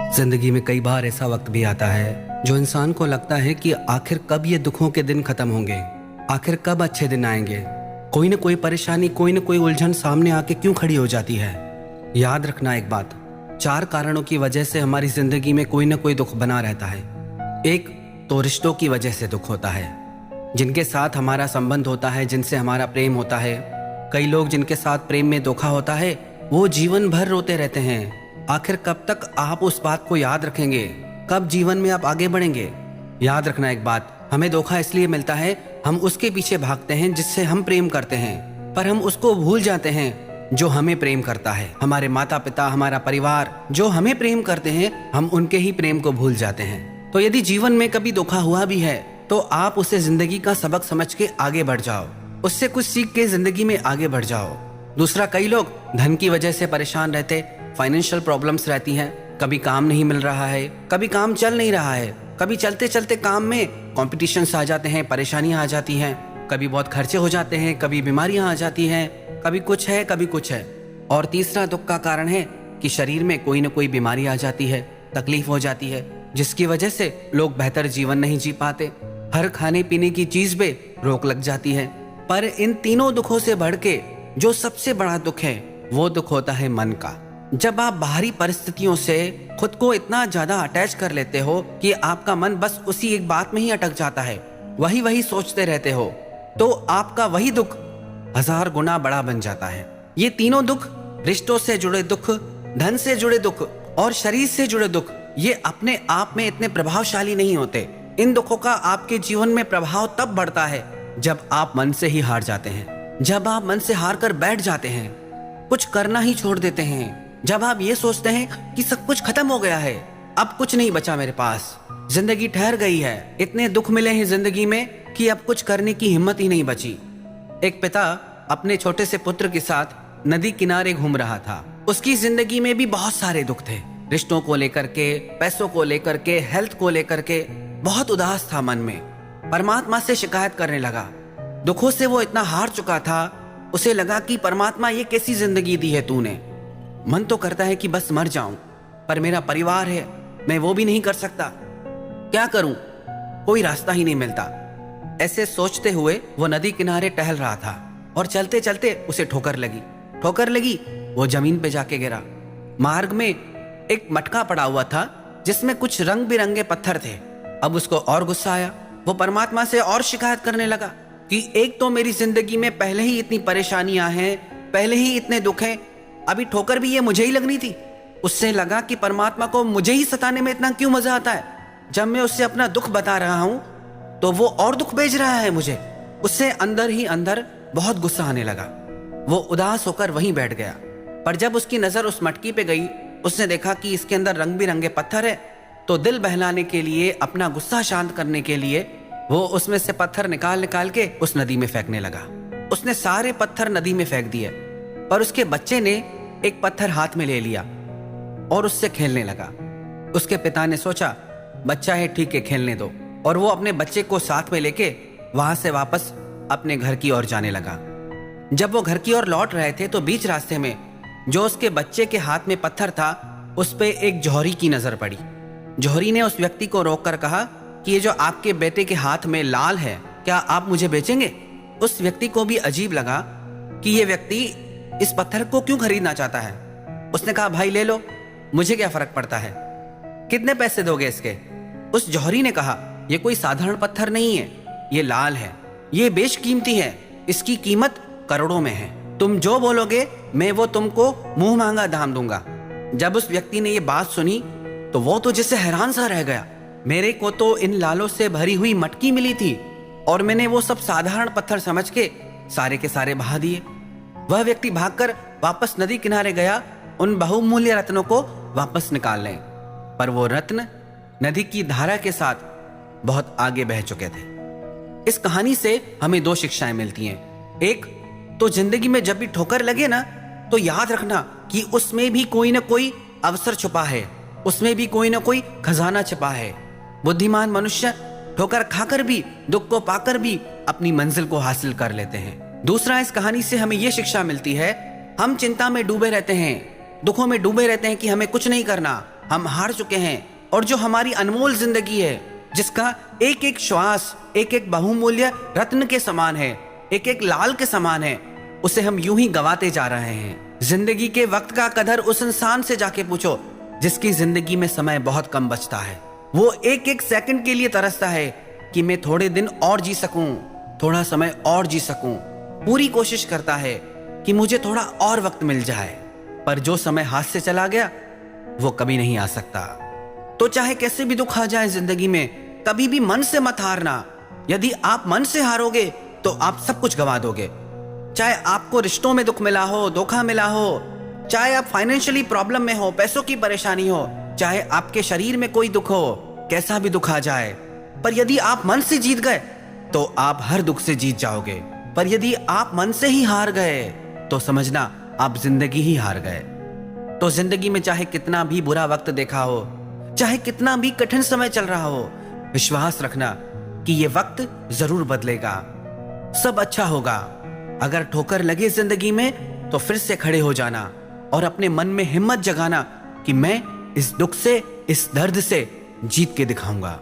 जिंदगी में कई बार ऐसा वक्त भी आता है जो इंसान को लगता है कि आखिर कब ये दुखों के दिन खत्म होंगे, आखिर कब अच्छे दिन आएंगे। कोई न कोई परेशानी, कोई न कोई उलझन सामने आके क्यों खड़ी हो जाती है। याद रखना एक बात, 4 कारणों की वजह से हमारी जिंदगी में कोई न कोई दुख बना रहता है। एक तो रिश्तों की वजह से दुख होता है, जिनके साथ हमारा संबंध होता है, जिनसे हमारा प्रेम होता है। कई लोग जिनके साथ प्रेम में धोखा होता है वो जीवन भर रोते रहते हैं। आखिर कब तक आप उस बात को याद रखेंगे, कब जीवन में आप आगे बढ़ेंगे। याद रखना एक बात, हमें धोखा इसलिए मिलता है, हम उसके पीछे भागते हैं जिससे हम प्रेम करते हैं, पर हम उसको भूल जाते हैं जो हमें प्रेम करता है। हमारे माता पिता, हमारा परिवार जो हमें प्रेम करते हैं, हम उनके ही प्रेम को भूल जाते हैं। तो यदि जीवन में कभी धोखा हुआ भी है तो आप उसे जिंदगी का सबक समझ के आगे बढ़ जाओ, उससे कुछ सीख के जिंदगी में आगे बढ़ जाओ। दूसरा, कई लोग धन की वजह से परेशान रहते, फाइनेंशियल प्रॉब्लम्स रहती हैं, कभी काम नहीं मिल रहा है, कभी काम चल नहीं रहा है, कभी चलते चलते काम में कॉम्पिटिशन्स आ जाते हैं, परेशानियां आ जाती हैं, कभी बहुत खर्चे हो जाते हैं, कभी बीमारियां आ जाती हैं, कभी कुछ है कभी कुछ है। और तीसरा दुख का कारण है कि शरीर में कोई न कोई बीमारी आ जाती है, तकलीफ हो जाती है, जिसकी वजह से लोग बेहतर जीवन नहीं जी पाते। हर खाने पीने की चीज पे रोक लग जाती है। पर इन तीनों दुखों से बढ़ के जो सबसे बड़ा दुख है वो दुख होता है मन का। जब आप बाहरी परिस्थितियों से खुद को इतना ज्यादा अटैच कर लेते हो कि आपका मन बस उसी एक बात में ही अटक जाता है, वही वही सोचते रहते हो, तो आपका वही दुख 1000 गुना बड़ा बन जाता है। ये तीनों दुख, रिश्तों से जुड़े दुख, धन से जुड़े दुख और शरीर से जुड़े दुख, ये अपने आप में इतने प्रभावशाली नहीं होते। इन दुखों का आपके जीवन में प्रभाव तब बढ़ता है जब आप मन से ही हार जाते हैं, जब आप मन से हार कर बैठ जाते हैं, कुछ करना ही छोड़ देते हैं, जब आप ये सोचते हैं कि सब कुछ खत्म हो गया है, अब कुछ नहीं बचा मेरे पास, जिंदगी ठहर गई है, इतने दुख मिले हैं जिंदगी में कि अब कुछ करने की हिम्मत ही नहीं बची। एक पिता अपने छोटे से पुत्र के साथ नदी किनारे घूम रहा था। उसकी जिंदगी में भी बहुत सारे दुख थे, रिश्तों को लेकर के, पैसों को लेकर के, हेल्थ को लेकर के, बहुत उदास था मन में। परमात्मा से शिकायत करने लगा। दुखों से वो इतना हार चुका था, उसे लगा कि परमात्मा ये कैसी जिंदगी दी है तूने। मन तो करता है कि बस मर जाऊं, पर मेरा परिवार है, मैं वो भी नहीं कर सकता, क्या करूं, कोई रास्ता ही नहीं मिलता। ऐसे सोचते हुए वो नदी किनारे टहल रहा था और चलते चलते उसे ठोकर लगी, वो जमीन पे जाके गिरा। मार्ग में एक मटका पड़ा हुआ था जिसमें कुछ रंग बिरंगे पत्थर थे। अब उसको और गुस्सा आया, वो परमात्मा से और शिकायत करने लगा कि एक तो मेरी जिंदगी में पहले ही इतनी परेशानियां हैं, पहले ही इतने दुख हैं, अभी ठोकर भी ये मुझे ही लगनी थी। उससे लगा कि परमात्मा को मुझे ही सताने में इतना क्यों मजा आता है। जब मैं उससे अपना दुख बता रहा हूं तो वो और दुख भेज रहा है मुझे। उससे अंदर ही अंदर बहुत गुस्सा आने लगा। वो उदास होकर वहीं बैठ गया। पर जब उसकी नजर उस मटकी पे गई, उसने देखा कि इसके अंदर रंग बिरंगे पत्थर है, तो दिल बहलाने के लिए, अपना गुस्सा शांत करने के लिए वो उसमें से पत्थर निकाल निकाल के उस नदी में फेंकने लगा। उसने सारे पत्थर नदी में फेंक दिए, पर उसके बच्चे ने एक पत्थर हाथ में ले लिया और उससे खेलने लगा। उसके पिता ने सोचा बच्चा है, ठीक है, खेलने दो, और वो अपने बच्चे को साथ में लेके वहां से वापस अपने घर की ओर जाने लगा। जब वो घर की ओर लौट रहे थे तो बीच रास्ते में जो उसके बच्चे के हाथ में पत्थर था, उस पे एक जौहरी की नजर पड़ी। जौहरी ने उस व्यक्ति को रोककर कहा कि ये जो आपके बेटे के हाथ में लाल है, क्या आप मुझे बेचेंगे? उस व्यक्ति को भी अजीब लगा कि ये व्यक्ति इस पत्थर को क्यों खरीदना चाहता है। उसने कहा भाई ले लो, मुझे क्या फर्क पड़ता है, कितने पैसे दोगे इसके? उस जौहरी ने कहा ये कोई साधारण पत्थर नहीं है, ये लाल है, ये बेशकीमती है, इसकी कीमत करोड़ों में है, तुम जो बोलोगे मैं वो तुमको मुंह मांगा दाम दूंगा। जब उस व्यक्ति ने ये बात सुनी तो वो तो जैसे हैरान सा रह गया। मेरे को तो इन लालों से भरी हुई मटकी मिली थी और मैंने वो सब साधारण पत्थर समझ के सारे के सारे बहा दिए। वह व्यक्ति भागकर वापस नदी किनारे गया उन बहुमूल्य रत्नों को वापस निकालने, पर वो रत्न नदी की धारा के साथ बहुत आगे बह चुके थे। इस कहानी से हमें 2 शिक्षाएं मिलती हैं। एक तो जिंदगी में जब भी ठोकर लगे ना, तो याद रखना कि उसमें भी कोई ना कोई अवसर छुपा है, उसमें भी कोई ना कोई खजाना छिपा है। बुद्धिमान मनुष्य ठोकर खाकर भी, दुख को पाकर भी अपनी मंजिल को हासिल कर लेते हैं। दूसरा, इस कहानी से हमें यह शिक्षा मिलती है, हम चिंता में डूबे रहते हैं, दुखों में डूबे रहते हैं कि हमें कुछ नहीं करना, हम हार चुके हैं और जो हमारी अनमोल जिंदगी है, जिसका एक एक श्वास एक एक बहुमूल्य रत्न के समान है, एक एक लाल के समान है, उसे हम यूं ही गवाते जा रहे हैं। जिंदगी के वक्त का कदर उस इंसान से जाके पूछो जिसकी जिंदगी में समय बहुत कम बचता है। वो एक एक सेकंड के लिए तरसता है कि मैं थोड़े दिन और जी सकूं, थोड़ा समय और जी सकूं। पूरी कोशिश करता है कि मुझे थोड़ा और वक्त मिल जाए, पर जो समय हाथ से चला गया वो कभी नहीं आ सकता। तो चाहे कैसे भी दुख आ जाए जिंदगी में, कभी भी मन से मत हारना। यदि आप मन से हारोगे तो आप सब कुछ गंवा दोगे। चाहे आपको रिश्तों में दुख मिला हो, धोखा मिला हो, चाहे आप फाइनेंशियली प्रॉब्लम में हो, पैसों की परेशानी हो, चाहे आपके शरीर में कोई दुख हो, कैसा भी दुख आ जाए, पर यदि आप मन से जीत गए तो आप हर दुख से जीत जाओगे। पर यदि आप मन से ही हार गए तो समझना आप जिंदगी ही हार गए। तो जिंदगी में चाहे कितना भी बुरा वक्त देखा हो, चाहे कितना भी कठिन समय चल रहा हो, विश्वास रखना कि ये वक्त जरूर बदलेगा, सब अच्छा होगा। अगर ठोकर लगे जिंदगी में तो फिर से खड़े हो जाना और अपने मन में हिम्मत जगाना कि मैं इस दुख से, इस दर्द से जीत के दिखाऊंगा।